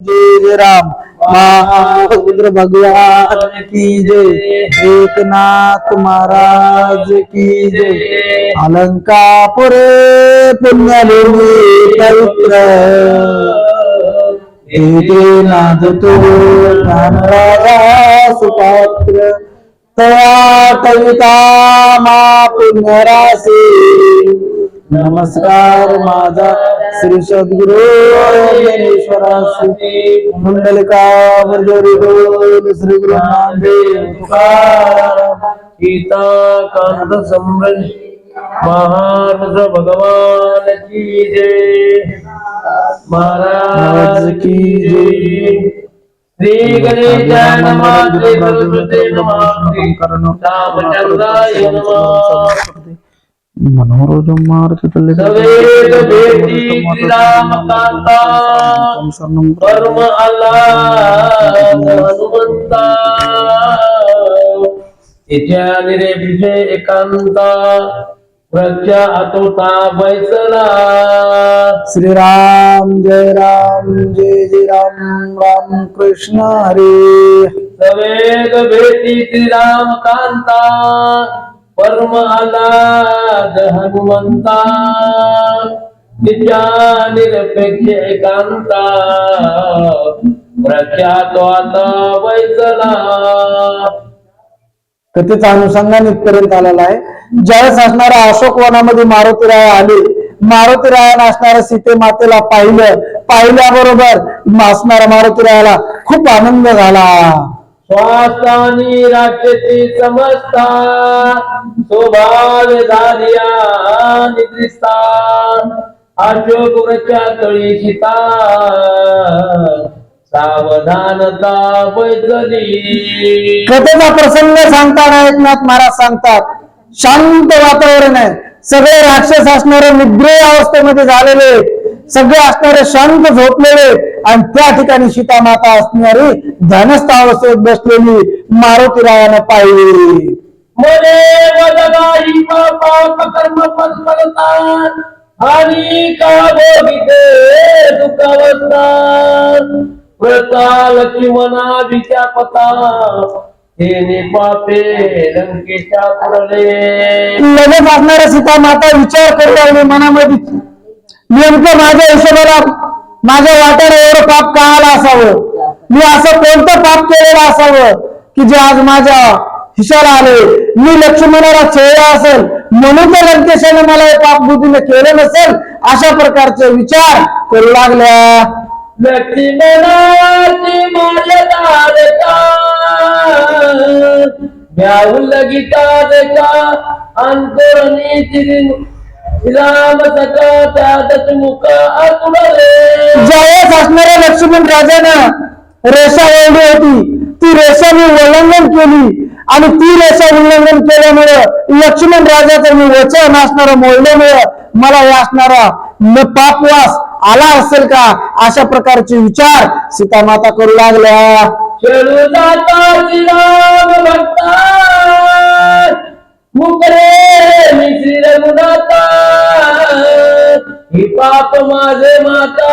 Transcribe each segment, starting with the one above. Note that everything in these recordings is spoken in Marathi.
जय जय राम महारुद्र भगवान की जय, एकनाथ महाराज की जय। अलंकापुरे पुण्यभूमी पवित्र, एके नाद तो ज्ञानराजा सुपात्र, तया कविता मा पुण्यराशी। नमस्कार माझा श्री सद्गुरु ज्ञानेश्वरासी, मंडलिका वर्जरी बोल श्री गुरु नामदेव तुकाराम। गीता कांत सम्राट महाराज भगवान की जय, महाराज की जय। श्री गणेशाय नमः, श्री सरस्वती नमः, श्री रामचंद्राय नमः। मनोरजम मारुति सवेद बेटी श्री राम कांता, परम अल्लाह हनुमंता, तिच्या निरेबिषे एकांता, प्रख्या अतोता बैसला। श्री राम जय राम राम कृष्ण हरे। सवेद बेटी श्री राम कांता, परम आलाद हनुमंता, तिच्या निरपेक्ष एकांता, प्रख्यात आता बैसला। कथेचा अनुषंगाने इथपर्यंत आलेला आहे। ज्यावेळेस असणाऱ्या अशोक वनामध्ये मारुतीराय आले, मारुतीरायाने असणाऱ्या सीते मातेला पाहिल्याबरोबर असणाऱ्या मारुतीरायाला खूप आनंद झाला। स्वास्थानी राक्षसी समजता, स्वभाव झालिया निद्रिस्ता, अशोक वृक्षा तळी सीता, सावधानता बैसली। कथेचा प्रसंग सांगताना एकनाथ महाराज सांगतात, शांत वातावरण आहे, सगळे राक्षस असणारे निद्रेय अवस्थेमध्ये झालेले, सगळे असणारे शांत झोपलेले, आणि त्या ठिकाणी सीता माता असणारी ध्यानस्थ अवस्थेत बसलेली मारुतीरायाने पाहिली। मने वदनाही पाप कर्म फलता, आणि का भोगिते दुःखावस्था, व्रता लक्ष्मणा विचापता, तेने पापे लंकेच्या पुरले। लगेच असणाऱ्या सीता माता विचार करू लागली मनामध्ये, नेमकं माझ्या हिशोबाला माझ्या वाट्याला एवढं पाप का आलं असावं, मी असं कोणतं पाप केलेलं असावं की जे आज माझ्या हिशाला आले। मी लक्ष्मणाला छेडला असेल म्हणून तर लंकेशाने मला हे पाप बुद्धीने केलं नसेल, अशा प्रकारचे विचार करू लागल्या। लक्ष्मणाची मर्यादा रेखा, व्याहुल गीता रेखा, अंतरणी राम सका त्यात मुख आतुरले। ज्यावेळेस असणाऱ्या लक्ष्मण राजानं रेषा ओढली होती, ती रेषा मी उल्लंघन केली, आणि ती रेषा उल्लंघन केल्यामुळे लक्ष्मण राजाचं मी वचन असणारं मोडल्यामुळे मला हे असणारा पापवास आला असेल का, अशा प्रकारचे विचार सीता माता करू लागल्या। चलू जाता श्रीराम भक्ता, मुकरे मी श्री रघुनाथा, ही पाप माझे माता,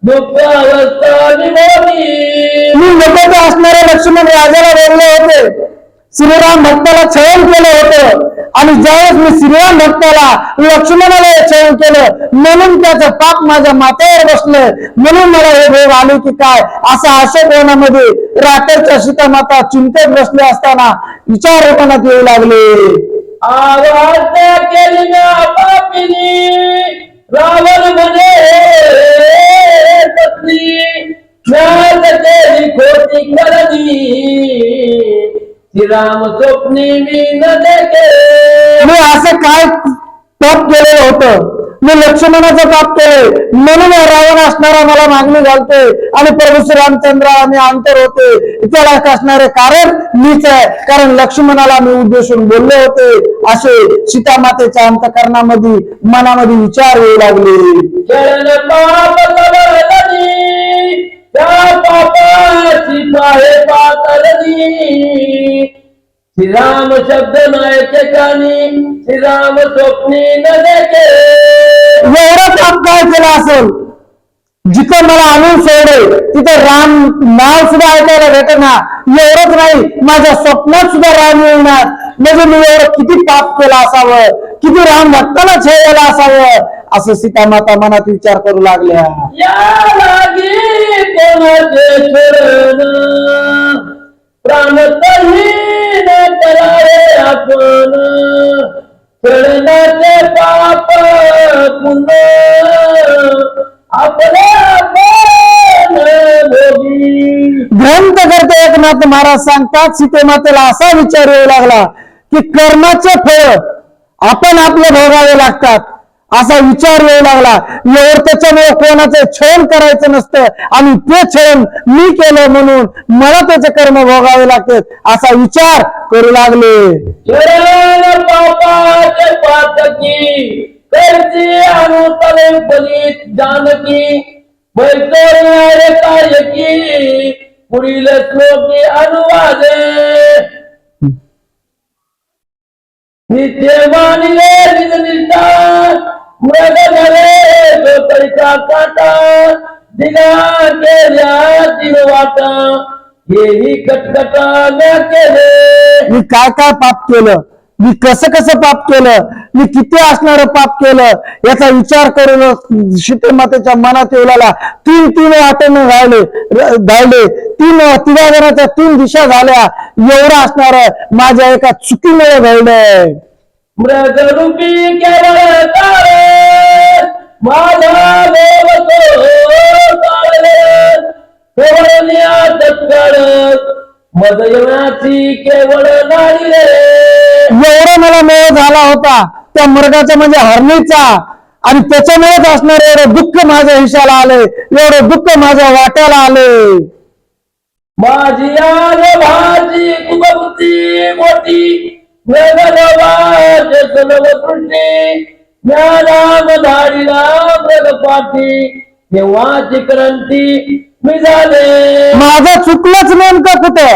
दुःख अवस्था निभोगी। मी नको असणाऱ्या लक्ष्मण राजाला बोलले होते, श्रीराम भक्ताला छळण केलं होतं, आणि ज्यावेळेस मी श्रीराम भक्ताला लक्ष्मणाला छळण केलं म्हणून त्याचं पाप माझ्या माथ्यावर बसलं, म्हणून मला हे भोग आले की काय, असा अशोक वनामध्ये रात्रीच्या सीता माता चिंतेत बसले असताना विचार मनात येऊ लागले। आवाज केली ना पापिनी, रावण म्हणे पत्नी, म्याद केली खोटी करणी, श्रीराम स्वप्नी मी न देखे। मी असं काय पाप केलेलं होतं, मी लक्ष्मणाचं पाप केले म्हणून रावण असणारा मला मागणी घालतोय, आणि प्रभू श्रीरामचंद्र आणि अंतर होते त्याला असणारे कारण मीच आहे, कारण लक्ष्मणाला मी उद्देशून बोलले होते, असे सीता मातेच्या अंतःकरणामध्ये मनामध्ये विचार येऊ लागले। चरण पाप कवरणी, त्या पापाची पाहे पातळणी, श्रीराम शब्द नाही ठिकाणी, श्रीराम स्वप्नी न देखे। एवढं पाप काय केलं असेल जिथं मला आणून सोडे तिथं राम नाव सुद्धा ऐकायला भेटेना. एवढंच नाही, माझ्या स्वप्नात सुद्धा राम येणार. म्हणजे मी एवढं किती पाप केलं असावं, किती राम भक्ताला छेडलेलं असावं, असं सीता माता मनात विचार करू लागल्या. या लागी कोणाचे शरण प्राणतहीन करावे आपण शरणाचे पाप पुन्हा आपल्या आपण भोगी. ग्रंथकर्ते एकनाथ महाराज सांगतात, सीतेमातेला असा विचार येऊ लागला की कर्माचे फळ आपण आपले भोगावे लागतात, असा विचार येऊ लागला. एवढं त्याच्यामुळे कोणाचं छळण करायचं नसतं आणि ते छळण मी केलं म्हणून मला त्याचे कर्म भोगावे लागतात, असा विचार करू लागले. शरण पापाचे पातकी करची अनुतले फलित जानकी बैसोरणारे कार्यकी पुढील श्लोकी अनुवादे. नित्य मानिले निज निष्ठा मृग नव्हे जो तरीचा काटा दिला केल्या दिनवाटा हेही कटकटा न केले. मी काय काय पाप केलं, मी कसं कसं पाप केलं, मी किती असणारं पाप केलं, याचा विचार करून सीतेमातेच्या मनात येऊ लागला. तीन वाटेने धावले, तिघा जणांच्या 3 दिशा झाल्या. एवढं असणारं माझ्या एका चुकीमुळे घडलंय. मृगरूपी केवळ तारे माझा देव तो तारले मदयनाची केवळ नारीले. एवढा मला मोह झाला होता त्या मृगाचा म्हणजे हरणीचा, आणि त्याच्यामुळेच असणार एवढं दुःख माझ्या हिशाला आले, एवढं दुःख माझ्या वाट्याला आले. माझी आल भाजी कुबुती मोठी मृगवाज सलवसृष्टी ज्ञानाम धाडीला मृगपाठी तेव्हाची क्रांती मी झाले. माझं चुकलंच नेमकं कुठं,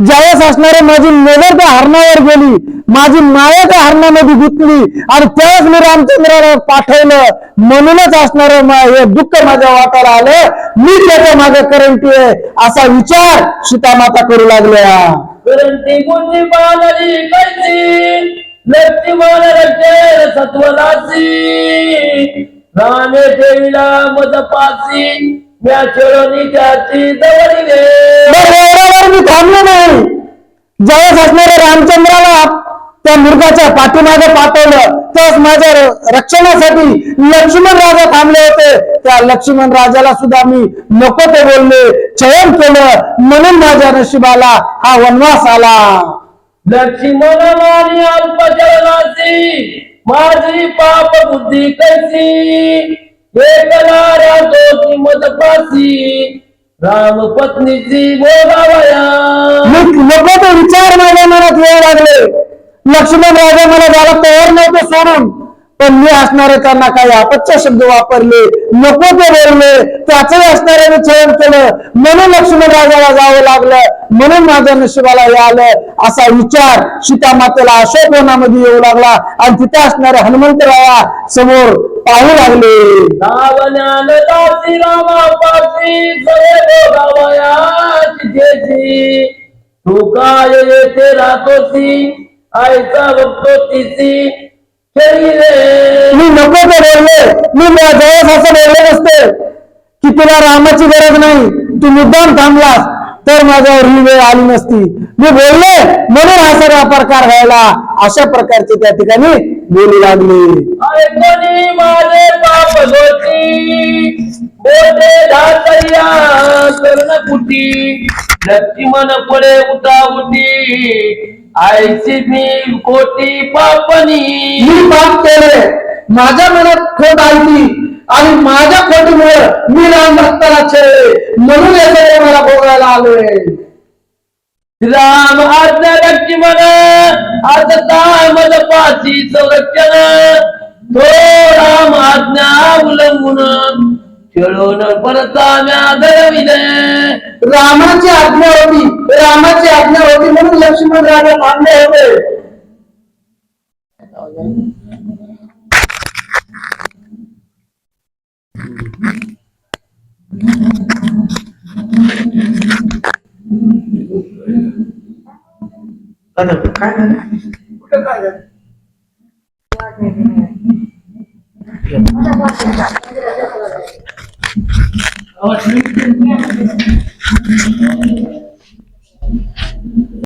ज्यावेळेस असणारे माझी नजर त्या हरणावर गेली, माझी माया त्या हरणामध्ये गुंतली आणि त्यावेळेस मी रामचंद्राला पाठवलं, म्हणूनच असणार हे दुःख माझ्या वाटायला आलं, मी त्याच्या मागे करंटी आहे, असा विचार सीतामाता करू लागल्या. करंटी गुंजी बाणली कैसी लक्ष्मण रक्षे सत्वनासी रामे देवीला मदपासी म्या चरणी त्याची दवडीले. एवढ्यावर मी थांबलो नाही. ज्यावेळेस असणारे रामचंद्राला त्या मृगाच्या पाठीमागे पाठवलं, त्यावेळेस माझ्या रक्षणासाठी लक्ष्मण राजा थांबले होते. त्या लक्ष्मण राजाला सुद्धा मी नको ते बोलले, छळण केलं, म्हणून माझ्या नशिबाला हा वनवास आला. लक्ष्मण मानी अल्पचरणाची माझी पाप बुद्धी कैसी एकला दोषी मदपासी राम पत्नीची भोगावया. नको ते विचार माझ्या मनात येऊ लागले. लक्ष्मण राजा मला त्याला तयार नव्हते सोडून, पण मी असणारे त्यांना काही अपच्य शब्द वापरले, नको ते बोलले, त्याचंही असणाऱ्याने छळण केलं, म्हणून लक्ष्मण राजाला जावं लागलं, म्हणून माझ्या नशिबाला हे आलं, असा विचार सीतामातेला अशोकवनामध्ये येऊ लागला. आणि तिथे असणाऱ्या हनुमंतराया समोर पाहू लागले. रावण्यान दासी रामापासी सवे भोगावयाची देशी तू काय येथे राहतोसी आईचा बघतो तिची मी नको ते बोलले, मी जवळ असं बोलले नसते की तुला रामाची गरज नाही, तू मुद्दाम थांबलास तर माझ्यावर ही वेळ आली नसती. मी बोलले म्हणून हा सगळा प्रकार व्हायला, अशा प्रकारचे त्या ठिकाणी बोलू लागले. माझे पाप दोषी बोलते धातया कर्णकुटी लक्ष्मण पडे उठा उठी आईची मी कोटी पापनी. मी पाप केले, माझ्या मनात खोट आली आणि माझ्या खोटीमुळे मी राम भक्ताला छळले, म्हणून याचे मला भोगायला आलोय. राम आज्ञा लक्ष्मण आता मदपाची संरक्षण तो राम आज्ञा उल्लंघून खेळून परताम्या धरविले. रामाची आज्ञा होती म्हणून लक्ष्मण राजा थांबले होते. काय झालं? कुठं काय झालं?